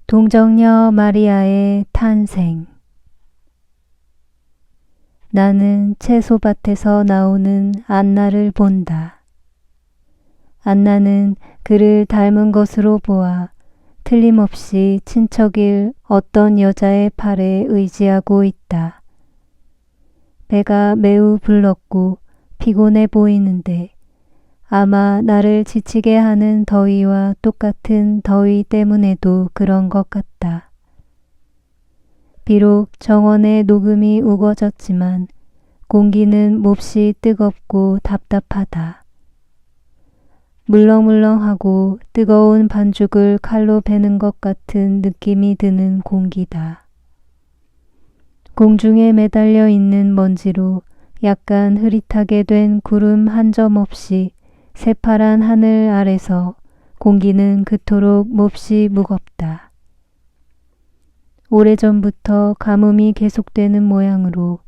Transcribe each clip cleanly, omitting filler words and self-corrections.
동정녀 마리아의 탄생. 나는 채소밭에서 나오는 안나를 본다. 안나는 그를 닮은 것으로 보아 틀림없이 친척일 어떤 여자의 팔에 의지하고 있다. 배가 매우 불렀고 피곤해 보이는데 아마 나를 지치게 하는 더위와 똑같은 더위 때문에도 그런 것 같다. 비록 정원의 녹음이 우거졌지만 공기는 몹시 뜨겁고 답답하다. 물렁물렁하고 뜨거운 반죽을 칼로 베는 것 같은 느낌이 드는 공기다. 공중에 매달려 있는 먼지로 약간 흐릿하게 된 구름 한 점 없이 새파란 하늘 아래서 공기는 그토록 몹시 무겁다. 오래전부터 가뭄이 계속되는 모양으로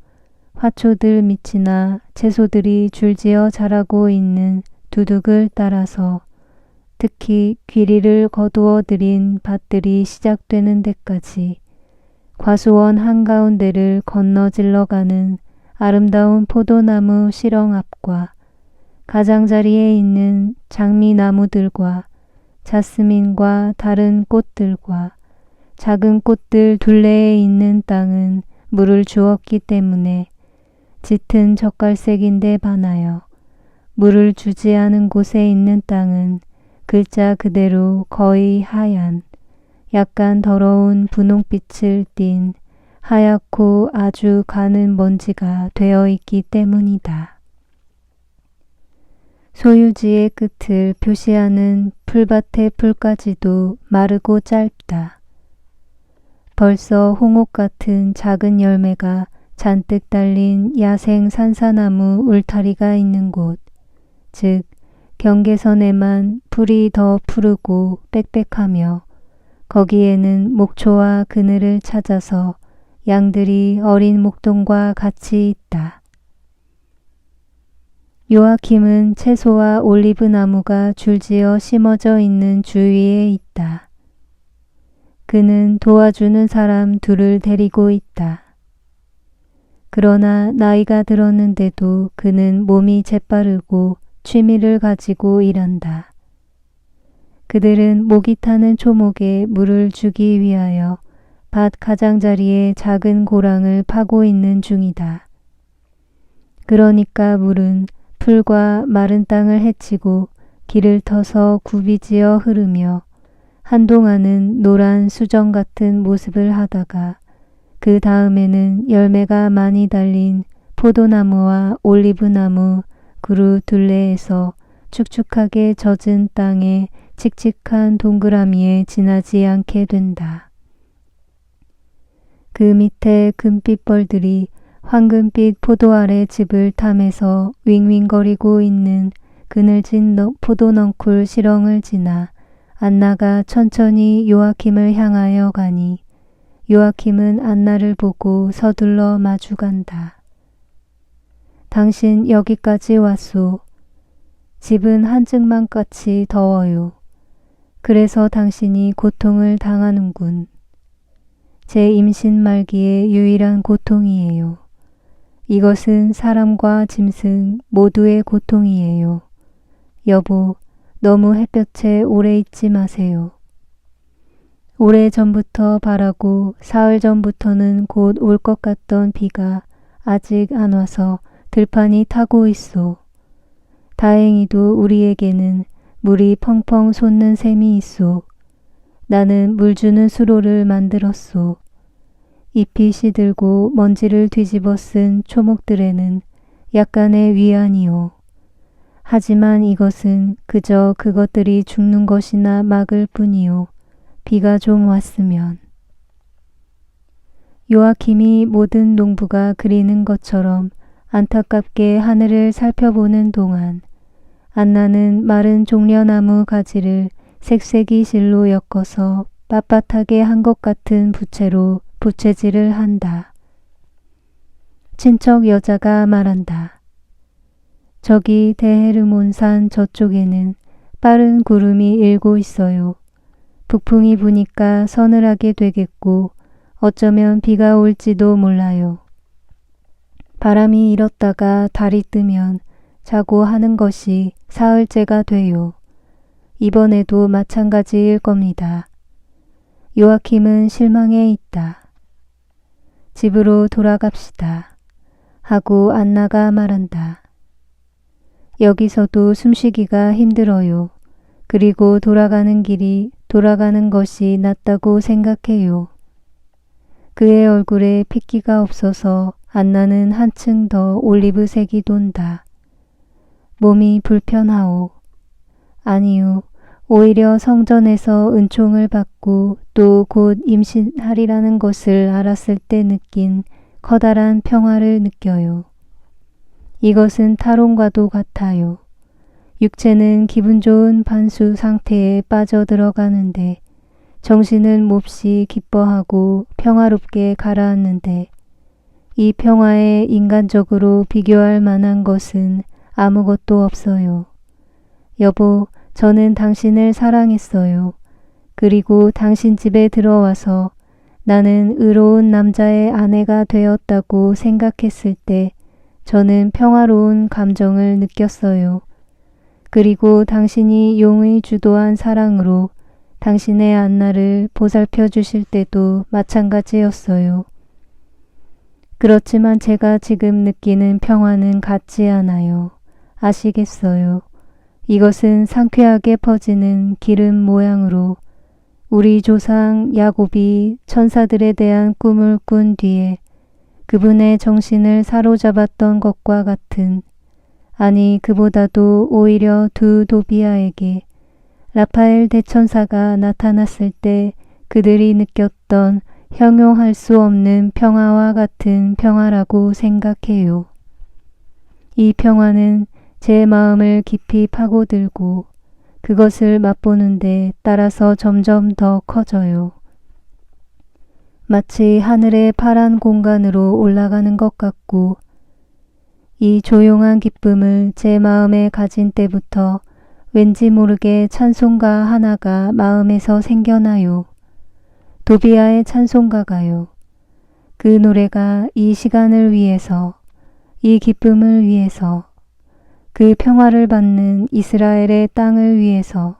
화초들 밑이나 채소들이 줄지어 자라고 있는 두둑을 따라서 특히 귀리를 거두어 들인 밭들이 시작되는 데까지 과수원 한가운데를 건너질러 가는 아름다운 포도나무 시렁 앞과 가장자리에 있는 장미나무들과 자스민과 다른 꽃들과 작은 꽃들 둘레에 있는 땅은 물을 주었기 때문에 짙은 젓갈색인데 반하여 물을 주지 않은 곳에 있는 땅은 글자 그대로 거의 하얀 약간 더러운 분홍빛을 띤 하얗고 아주 가는 먼지가 되어 있기 때문이다. 소유지의 끝을 표시하는 풀밭의 풀까지도 마르고 짧다. 벌써 홍옥 같은 작은 열매가 잔뜩 달린 야생 산사나무 울타리가 있는 곳, 즉 경계선에만 풀이 더 푸르고 빽빽하며 거기에는 목초와 그늘을 찾아서 양들이 어린 목동과 같이 있다. 요아킴은 채소와 올리브 나무가 줄지어 심어져 있는 주위에 있다. 그는 도와주는 사람 둘을 데리고 있다. 그러나 나이가 들었는데도 그는 몸이 재빠르고 취미를 가지고 일한다. 그들은 목이 타는 초목에 물을 주기 위하여 밭 가장자리에 작은 고랑을 파고 있는 중이다. 그러니까 물은 풀과 마른 땅을 헤치고 길을 터서 굽이지어 흐르며 한동안은 노란 수정 같은 모습을 하다가 그 다음에는 열매가 많이 달린 포도나무와 올리브나무 그루 둘레에서 축축하게 젖은 땅에 칙칙한 동그라미에 지나지 않게 된다. 그 밑에 금빛벌들이 황금빛 포도 아래 즙을 탐해서 윙윙거리고 있는 그늘진 포도넝쿨 시렁을 지나 안나가 천천히 요아킴을 향하여 가니 요아킴은 안나를 보고 서둘러 마주간다. 당신 여기까지 왔소. 집은 한증만같이 더워요. 그래서 당신이 고통을 당하는군. 제 임신 말기의 유일한 고통이에요. 이것은 사람과 짐승 모두의 고통이에요. 여보, 너무 햇볕에 오래 있지 마세요. 오래전부터 바라고 사흘 전부터는 곧 올 것 같던 비가 아직 안 와서 들판이 타고 있소. 다행히도 우리에게는 물이 펑펑 솟는 셈이 있소. 나는 물 주는 수로를 만들었소. 잎이 시들고 먼지를 뒤집어 쓴 초목들에는 약간의 위안이요. 하지만 이것은 그저 그것들이 죽는 것이나 막을 뿐이요. 비가 좀 왔으면. 요아킴이 모든 농부가 그리는 것처럼 안타깝게 하늘을 살펴보는 동안 안나는 마른 종려나무 가지를 색색이 실로 엮어서 빳빳하게 한 것 같은 부채로 부채질을 한다. 친척 여자가 말한다. 저기 대헤르몬산 저쪽에는 빠른 구름이 일고 있어요. 북풍이 부니까 서늘하게 되겠고 어쩌면 비가 올지도 몰라요. 바람이 일었다가 달이 뜨면 자고 하는 것이 사흘째가 돼요. 이번에도 마찬가지일 겁니다. 요아킴은 실망해 있다. 집으로 돌아갑시다. 하고 안나가 말한다. 여기서도 숨쉬기가 힘들어요. 그리고 돌아가는 길이 돌아가는 것이 낫다고 생각해요. 그의 얼굴에 핏기가 없어서 안나는 한층 더 올리브색이 돈다. 몸이 불편하오. 아니요. 오히려 성전에서 은총을 받고 또 곧 임신하리라는 것을 알았을 때 느낀 커다란 평화를 느껴요. 이것은 탈원과도 같아요. 육체는 기분 좋은 반수 상태에 빠져들어가는데 정신은 몹시 기뻐하고 평화롭게 가라앉는데 이 평화에 인간적으로 비교할 만한 것은 아무것도 없어요. 여보, 저는 당신을 사랑했어요. 그리고 당신 집에 들어와서 나는 의로운 남자의 아내가 되었다고 생각했을 때 저는 평화로운 감정을 느꼈어요. 그리고 당신이 용의 주도한 사랑으로 당신의 안나를 보살펴 주실 때도 마찬가지였어요. 그렇지만 제가 지금 느끼는 평화는 같지 않아요. 아시겠어요? 이것은 상쾌하게 퍼지는 기름 모양으로 우리 조상 야곱이 천사들에 대한 꿈을 꾼 뒤에 그분의 정신을 사로잡았던 것과 같은, 아니 그보다도 오히려 두 도비아에게 라파엘 대천사가 나타났을 때 그들이 느꼈던 형용할 수 없는 평화와 같은 평화라고 생각해요. 이 평화는 제 마음을 깊이 파고들고 그것을 맛보는데 따라서 점점 더 커져요. 마치 하늘의 파란 공간으로 올라가는 것 같고 이 조용한 기쁨을 제 마음에 가진 때부터 왠지 모르게 찬송가 하나가 마음에서 생겨나요. 도비아의 찬송가가요. 그 노래가 이 시간을 위해서, 이 기쁨을 위해서, 그 평화를 받는 이스라엘의 땅을 위해서,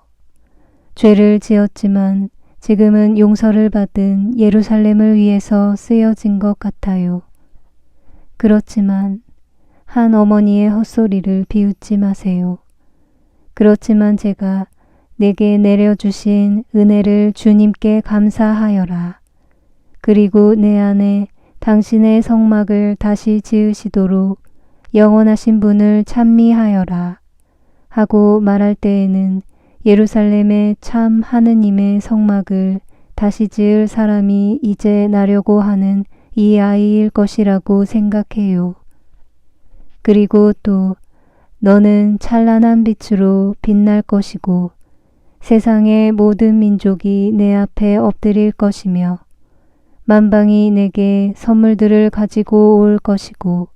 죄를 지었지만 지금은 용서를 받은 예루살렘을 위해서 쓰여진 것 같아요. 그렇지만 한 어머니의 헛소리를 비웃지 마세요. 그렇지만 제가 내게 내려주신 은혜를 주님께 감사하여라. 그리고 내 안에 당신의 성막을 다시 지으시도록 영원하신 분을 찬미하여라. 하고 말할 때에는 예루살렘의 참 하느님의 성막을 다시 지을 사람이 이제 나려고 하는 이 아이일 것이라고 생각해요. 그리고 또 너는 찬란한 빛으로 빛날 것이고 세상의 모든 민족이 내 앞에 엎드릴 것이며 만방이 내게 선물들을 가지고 올 것이고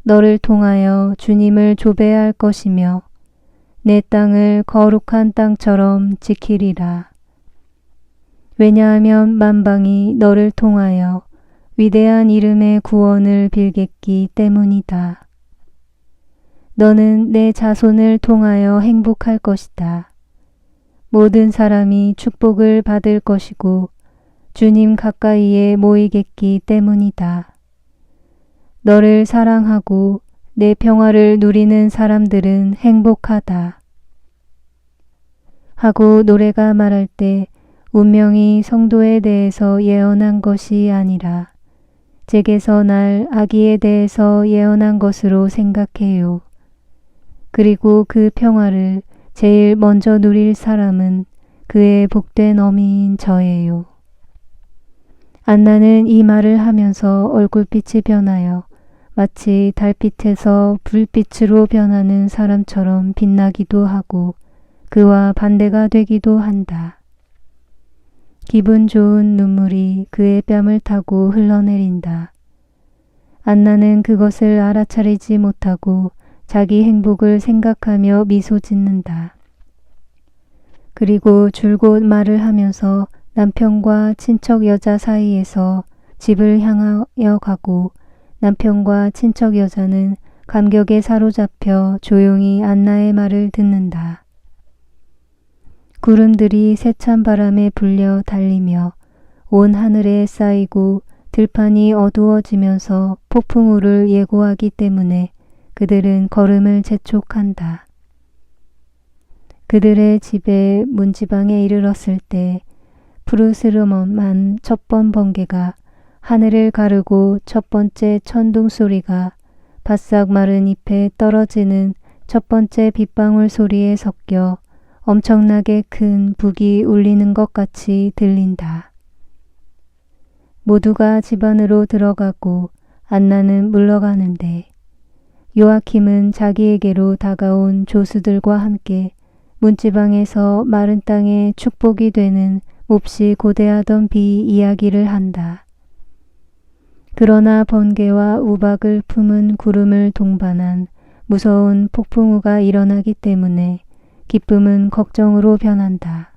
너를 통하여 주님을 조배할 것이며 내 땅을 거룩한 땅처럼 지키리라. 왜냐하면 만방이 너를 통하여 위대한 이름의 구원을 빌겠기 때문이다. 너는 내 자손을 통하여 행복할 것이다. 모든 사람이 축복을 받을 것이고 주님 가까이에 모이겠기 때문이다. 너를 사랑하고 내 평화를 누리는 사람들은 행복하다. 하고 노래가 말할 때 운명이 성도에 대해서 예언한 것이 아니라 제게서 날 아기에 대해서 예언한 것으로 생각해요. 그리고 그 평화를 제일 먼저 누릴 사람은 그의 복된 어미인 저예요. 안나는 이 말을 하면서 얼굴빛이 변하여 마치 달빛에서 불빛으로 변하는 사람처럼 빛나기도 하고 그와 반대가 되기도 한다. 기분 좋은 눈물이 그의 뺨을 타고 흘러내린다. 안나는 그것을 알아차리지 못하고 자기 행복을 생각하며 미소 짓는다. 그리고 줄곧 말을 하면서 남편과 친척 여자 사이에서 집을 향하여 가고 남편과 친척 여자는 감격에 사로잡혀 조용히 안나의 말을 듣는다. 구름들이 세찬 바람에 불려 달리며 온 하늘에 쌓이고 들판이 어두워지면서 폭풍우를 예고하기 때문에 그들은 걸음을 재촉한다. 그들의 집의 문지방에 이르렀을 때 푸르스름한 첫번 번개가 하늘을 가르고 첫 번째 천둥 소리가 바싹 마른 잎에 떨어지는 첫 번째 빗방울 소리에 섞여 엄청나게 큰 북이 울리는 것 같이 들린다. 모두가 집 안으로 들어가고 안나는 물러가는데 요아킴은 자기에게로 다가온 조수들과 함께 문지방에서 마른 땅에 축복이 되는 몹시 고대하던 비 이야기를 한다. 그러나 번개와 우박을 품은 구름을 동반한 무서운 폭풍우가 일어나기 때문에 기쁨은 걱정으로 변한다.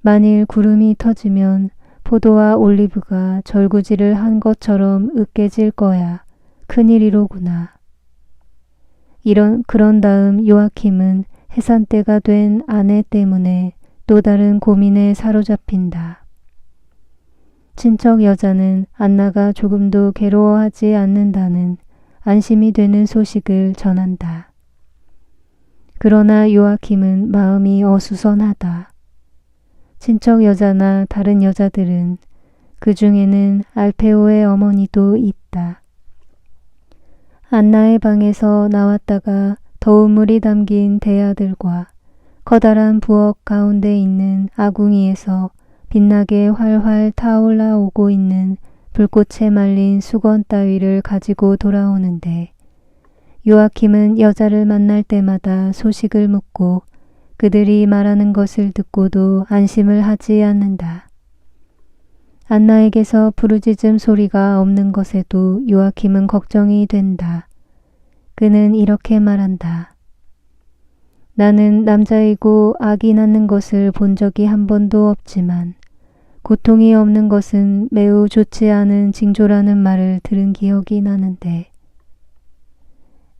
만일 구름이 터지면 포도와 올리브가 절구지를 한 것처럼 으깨질 거야. 큰일이로구나. 그런 다음 요아킴은 해산때가 된 아내 때문에 또 다른 고민에 사로잡힌다. 친척 여자는 안나가 조금도 괴로워하지 않는다는 안심이 되는 소식을 전한다. 그러나 요아킴은 마음이 어수선하다. 친척 여자나 다른 여자들은 그 중에는 알페오의 어머니도 있다. 안나의 방에서 나왔다가 더운 물이 담긴 대야들과 커다란 부엌 가운데 있는 아궁이에서 빛나게 활활 타올라오고 있는 불꽃에 말린 수건 따위를 가지고 돌아오는데 요아킴은 여자를 만날 때마다 소식을 묻고 그들이 말하는 것을 듣고도 안심을 하지 않는다. 안나에게서 부르짖음 소리가 없는 것에도 요아킴은 걱정이 된다. 그는 이렇게 말한다. 나는 남자이고 아기 낳는 것을 본 적이 한 번도 없지만 고통이 없는 것은 매우 좋지 않은 징조라는 말을 들은 기억이 나는데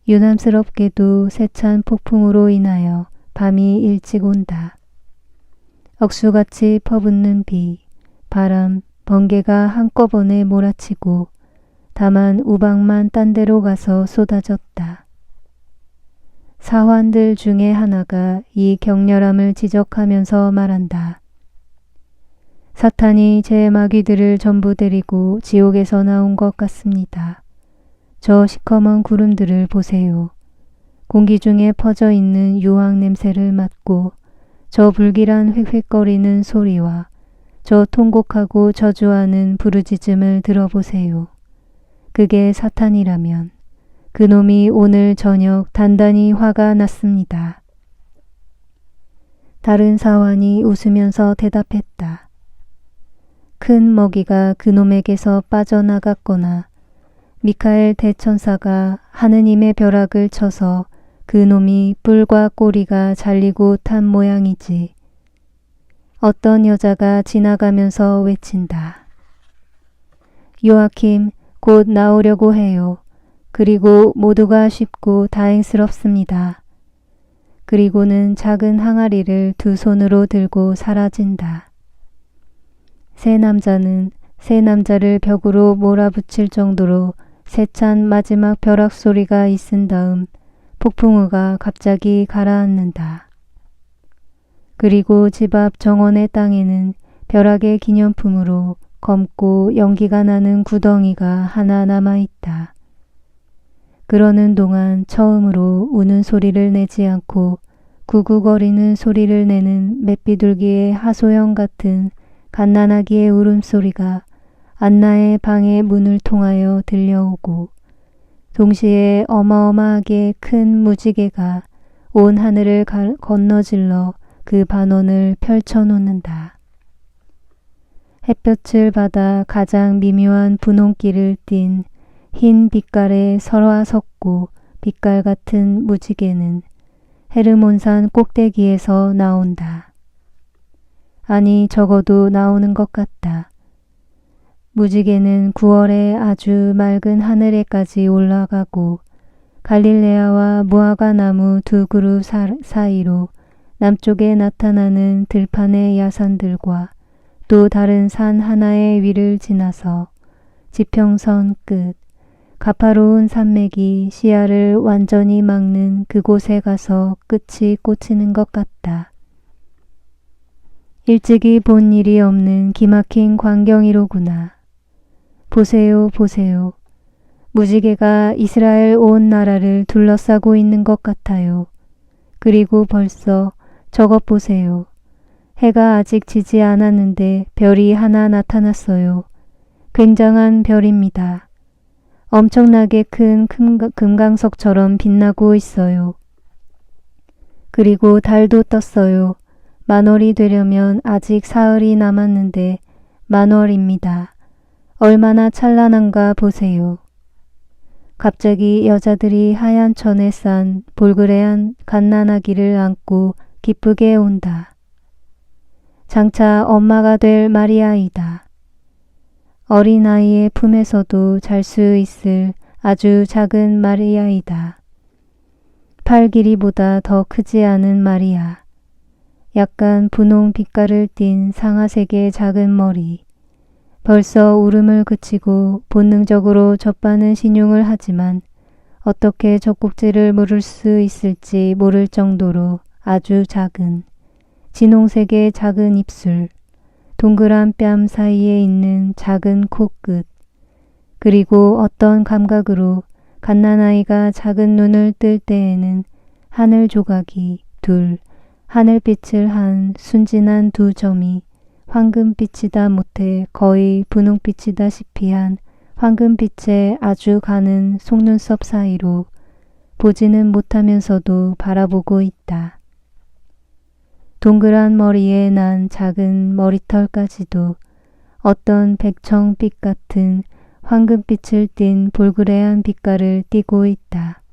유남스럽게도 세찬 폭풍으로 인하여 밤이 일찍 온다. 억수같이 퍼붓는 비, 바람, 번개가 한꺼번에 몰아치고 다만 우박만 딴 데로 가서 쏟아졌다. 사환들 중에 하나가 이 격렬함을 지적하면서 말한다. 사탄이 제 마귀들을 전부 데리고 지옥에서 나온 것 같습니다. 저 시커먼 구름들을 보세요. 공기 중에 퍼져 있는 유황 냄새를 맡고 저 불길한 획획거리는 소리와 저 통곡하고 저주하는 부르짖음을 들어보세요. 그게 사탄이라면 그놈이 오늘 저녁 단단히 화가 났습니다. 다른 사환이 웃으면서 대답했다. 큰 먹이가 그놈에게서 빠져나갔거나 미카엘 대천사가 하느님의 벼락을 쳐서 그놈이 뿔과 꼬리가 잘리고 탄 모양이지. 어떤 여자가 지나가면서 외친다. 요아킴, 곧 나오려고 해요. 그리고 모두가 쉽고 다행스럽습니다. 그리고는 작은 항아리를 두 손으로 들고 사라진다. 세 남자는 세 남자를 벽으로 몰아붙일 정도로 세찬 마지막 벼락 소리가 있은 다음 폭풍우가 갑자기 가라앉는다. 그리고 집 앞 정원의 땅에는 벼락의 기념품으로 검고 연기가 나는 구덩이가 하나 남아있다. 그러는 동안 처음으로 우는 소리를 내지 않고 구구거리는 소리를 내는 맷비둘기의 하소연 같은 갓난아기의 울음소리가 안나의 방의 문을 통하여 들려오고 동시에 어마어마하게 큰 무지개가 온 하늘을 건너질러 그 반원을 펼쳐놓는다. 햇볕을 받아 가장 미묘한 분홍기를 띤 흰 빛깔의 설화 섞고 빛깔 같은 무지개는 헤르몬산 꼭대기에서 나온다. 아니, 적어도 나오는 것 같다. 무지개는 9월에 아주 맑은 하늘에까지 올라가고 갈릴레아와 무화과 나무 두 그루 사이로 남쪽에 나타나는 들판의 야산들과 또 다른 산 하나의 위를 지나서 지평선 끝, 가파로운 산맥이 시야를 완전히 막는 그곳에 가서 끝이 꽂히는 것 같다. 일찍이 본 일이 없는 기막힌 광경이로구나. 보세요, 보세요. 무지개가 이스라엘 온 나라를 둘러싸고 있는 것 같아요. 그리고 벌써 저것 보세요. 해가 아직 지지 않았는데 별이 하나 나타났어요. 굉장한 별입니다. 엄청나게 큰 금강석처럼 빛나고 있어요. 그리고 달도 떴어요. 만월이 되려면 아직 사흘이 남았는데 만월입니다. 얼마나 찬란한가 보세요. 갑자기 여자들이 하얀 천에 싼 볼그레한 갓난아기를 안고 기쁘게 온다. 장차 엄마가 될 마리아이다. 어린아이의 품에서도 잘 수 있을 아주 작은 마리아이다. 팔 길이보다 더 크지 않은 마리아. 약간 분홍 빛깔을 띤 상아색의 작은 머리. 벌써 울음을 그치고 본능적으로 젖바는 신용을 하지만 어떻게 젖꼭지를 물을 수 있을지 모를 정도로 아주 작은 진홍색의 작은 입술, 동그란 뺨 사이에 있는 작은 코끝, 그리고 어떤 감각으로 갓난아이가 작은 눈을 뜰 때에는 하늘 조각이 둘, 하늘빛을 한 순진한 두 점이 황금빛이다 못해 거의 분홍빛이다시피 한 황금빛의 아주 가는 속눈썹 사이로 보지는 못하면서도 바라보고 있다. 동그란 머리에 난 작은 머리털까지도 어떤 백청빛 같은 황금빛을 띤 볼그레한 빛깔을 띠고 있다.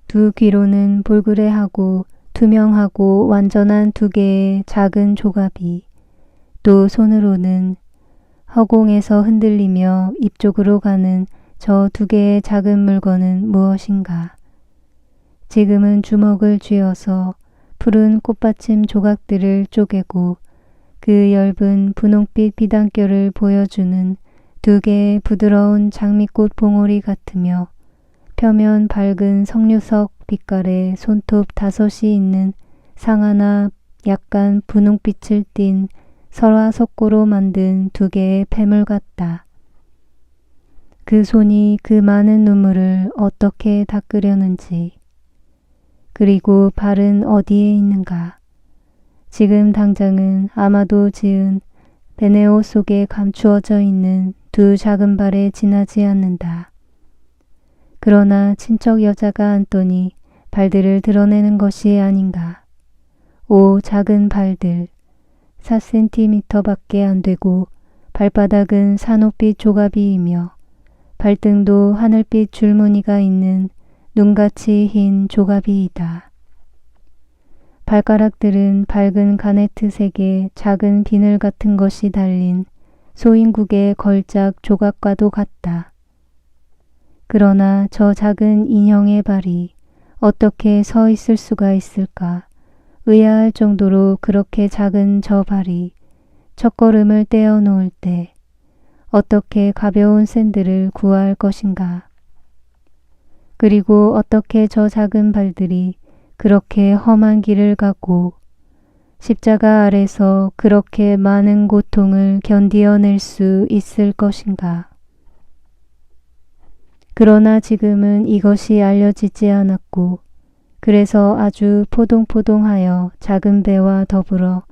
두 귀로는 볼그레하고 투명하고 완전한 두 개의 작은 조갑이, 또 손으로는 허공에서 흔들리며 입 쪽으로 가는 저 두 개의 작은 물건은 무엇인가. 지금은 주먹을 쥐어서 푸른 꽃받침 조각들을 쪼개고 그 엷은 분홍빛 비단결을 보여주는 두 개의 부드러운 장미꽃 봉오리 같으며 표면 밝은 석류석 빛깔의 손톱 5이 있는 상하나 약간 분홍빛을 띤 설화석고로 만든 두 개의 폐물 같다. 그 손이 그 많은 눈물을 어떻게 닦으려는지. 그리고 발은 어디에 있는가. 지금 당장은 아마도 지은 베네오 속에 감추어져 있는 두 작은 발에 지나지 않는다. 그러나 친척 여자가 앉더니 발들을 드러내는 것이 아닌가. 오, 작은 발들. 4cm밖에 안 되고 발바닥은 산호빛 조갑이이며 발등도 하늘빛 줄무늬가 있는 눈같이 흰 조갑이이다. 발가락들은 밝은 가네트색의 작은 비늘 같은 것이 달린 소인국의 걸작 조각과도 같다. 그러나 저 작은 인형의 발이 어떻게 서 있을 수가 있을까? 의아할 정도로 그렇게 작은 저 발이 첫걸음을 떼어 놓을 때 어떻게 가벼운 샌들을 구할 것인가? 그리고 어떻게 저 작은 발들이 그렇게 험한 길을 가고 십자가 아래서 그렇게 많은 고통을 견디어낼 수 있을 것인가? 그러나 지금은 이것이 알려지지 않았고 그래서 아주 포동포동하여 작은 배와 더불어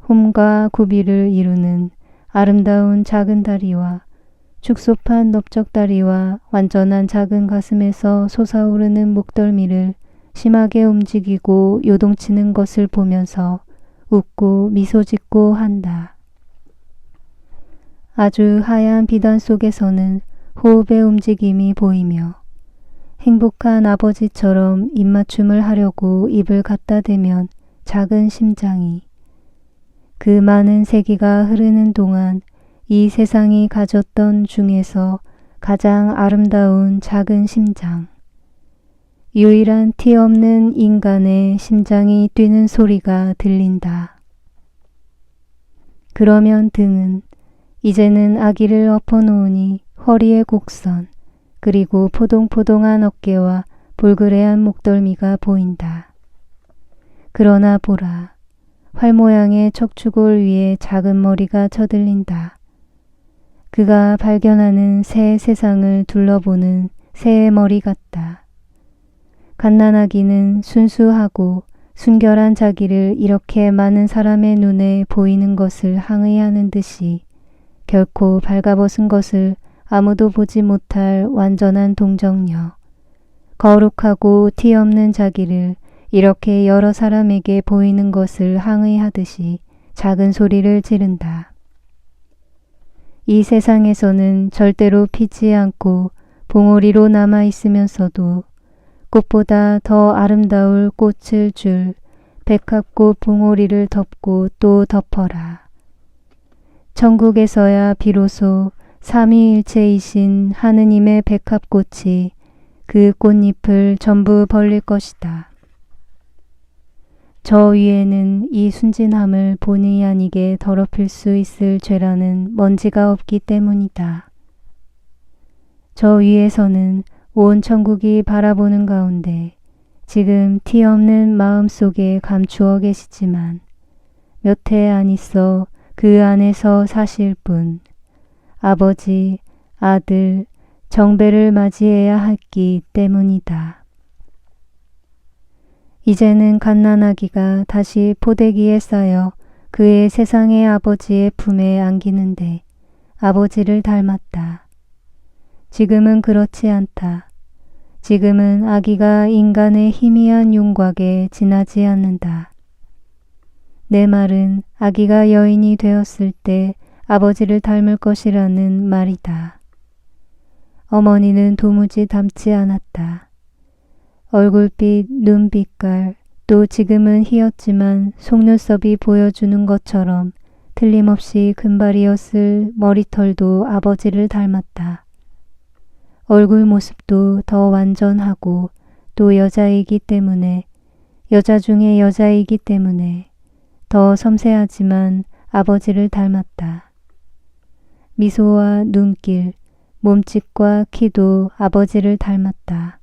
홈과 구비를 이루는 아름다운 작은 다리와 축소판 넓적다리와 완전한 작은 가슴에서 솟아오르는 목덜미를 심하게 움직이고 요동치는 것을 보면서 웃고 미소 짓고 한다. 아주 하얀 비단 속에서는 호흡의 움직임이 보이며 행복한 아버지처럼 입맞춤을 하려고 입을 갖다 대면 작은 심장이 그 많은 세기가 흐르는 동안 이 세상이 가졌던 중에서 가장 아름다운 작은 심장, 유일한 티 없는 인간의 심장이 뛰는 소리가 들린다. 그러면 등은 이제는 아기를 엎어놓으니 허리의 곡선, 그리고 포동포동한 어깨와 볼그레한 목덜미가 보인다. 그러나 보라, 활 모양의 척추골 위에 작은 머리가 쳐들린다. 그가 발견하는 새 세상을 둘러보는 새의 머리 같다. 갓난아기는 순수하고 순결한 자기를 이렇게 많은 사람의 눈에 보이는 것을 항의하는 듯이 결코 발가벗은 것을 아무도 보지 못할 완전한 동정녀, 거룩하고 티 없는 자기를 이렇게 여러 사람에게 보이는 것을 항의하듯이 작은 소리를 지른다. 이 세상에서는 절대로 피지 않고 봉오리로 남아있으면서도 꽃보다 더 아름다울 꽃을 줄 백합꽃 봉오리를 덮고 또 덮어라. 천국에서야 비로소 삼위일체이신 하느님의 백합꽃이 그 꽃잎을 전부 벌릴 것이다. 저 위에는 이 순진함을 본의 아니게 더럽힐 수 있을 죄라는 먼지가 없기 때문이다. 저 위에서는 온 천국이 바라보는 가운데 지금 티 없는 마음 속에 감추어 계시지만 몇 해 안 있어 그 안에서 사실 뿐 아버지, 아들, 정배를 맞이해야 하기 때문이다. 이제는 갓난아기가 다시 포대기에 쌓여 그의 세상의 아버지의 품에 안기는데 아버지를 닮았다. 지금은 그렇지 않다. 지금은 아기가 인간의 희미한 윤곽에 지나지 않는다. 내 말은 아기가 여인이 되었을 때 아버지를 닮을 것이라는 말이다. 어머니는 도무지 닮지 않았다. 얼굴빛, 눈빛깔, 또 지금은 희었지만 속눈썹이 보여주는 것처럼 틀림없이 금발이었을 머리털도 아버지를 닮았다. 얼굴 모습도 더 완전하고 또 여자이기 때문에, 여자 중에 여자이기 때문에 더 섬세하지만 아버지를 닮았다. 미소와 눈길, 몸짓과 키도 아버지를 닮았다.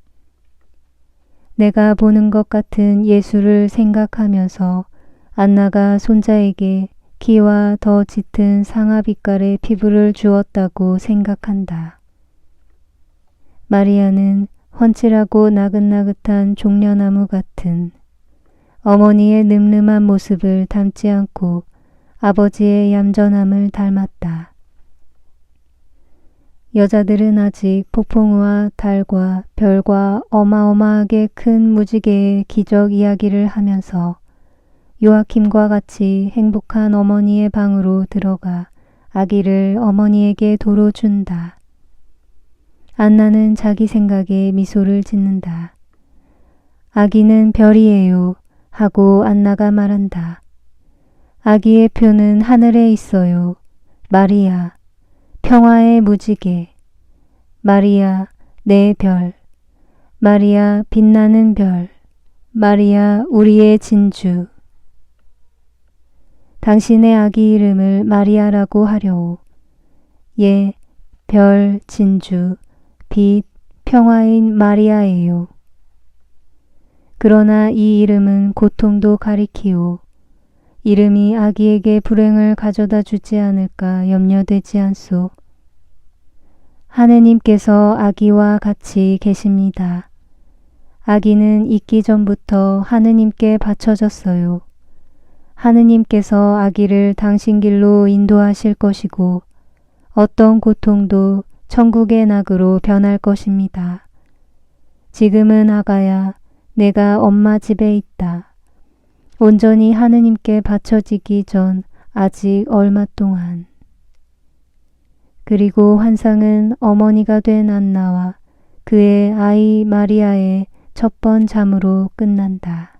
내가 보는 것 같은 예수를 생각하면서 안나가 손자에게 키와 더 짙은 상아빛깔의 피부를 주었다고 생각한다. 마리아는 훤칠하고 나긋나긋한 종려나무 같은 어머니의 늠름한 모습을 닮지 않고 아버지의 얌전함을 닮았다. 여자들은 아직 폭풍우와 달과 별과 어마어마하게 큰 무지개의 기적 이야기를 하면서 요아킴과 같이 행복한 어머니의 방으로 들어가 아기를 어머니에게 도로 준다. 안나는 자기 생각에 미소를 짓는다. 아기는 별이에요 하고 안나가 말한다. 아기의 표는 하늘에 있어요. 마리아, 평화의 무지개. 마리아, 내 별. 마리아, 빛나는 별. 마리아, 우리의 진주. 당신의 아기 이름을 마리아라고 하려오. 예, 별, 진주, 빛, 평화인 마리아예요. 그러나 이 이름은 고통도 가리키오. 이름이 아기에게 불행을 가져다 주지 않을까 염려되지 않소. 하느님께서 아기와 같이 계십니다. 아기는 있기 전부터 하느님께 바쳐졌어요. 하느님께서 아기를 당신 길로 인도하실 것이고 어떤 고통도 천국의 낙으로 변할 것입니다. 지금은 아가야, 내가 엄마 집에 있다. 온전히 하느님께 바쳐지기 전 아직 얼마 동안. 그리고 환상은 어머니가 된 안나와 그의 아이 마리아의 첫 번 잠으로 끝난다.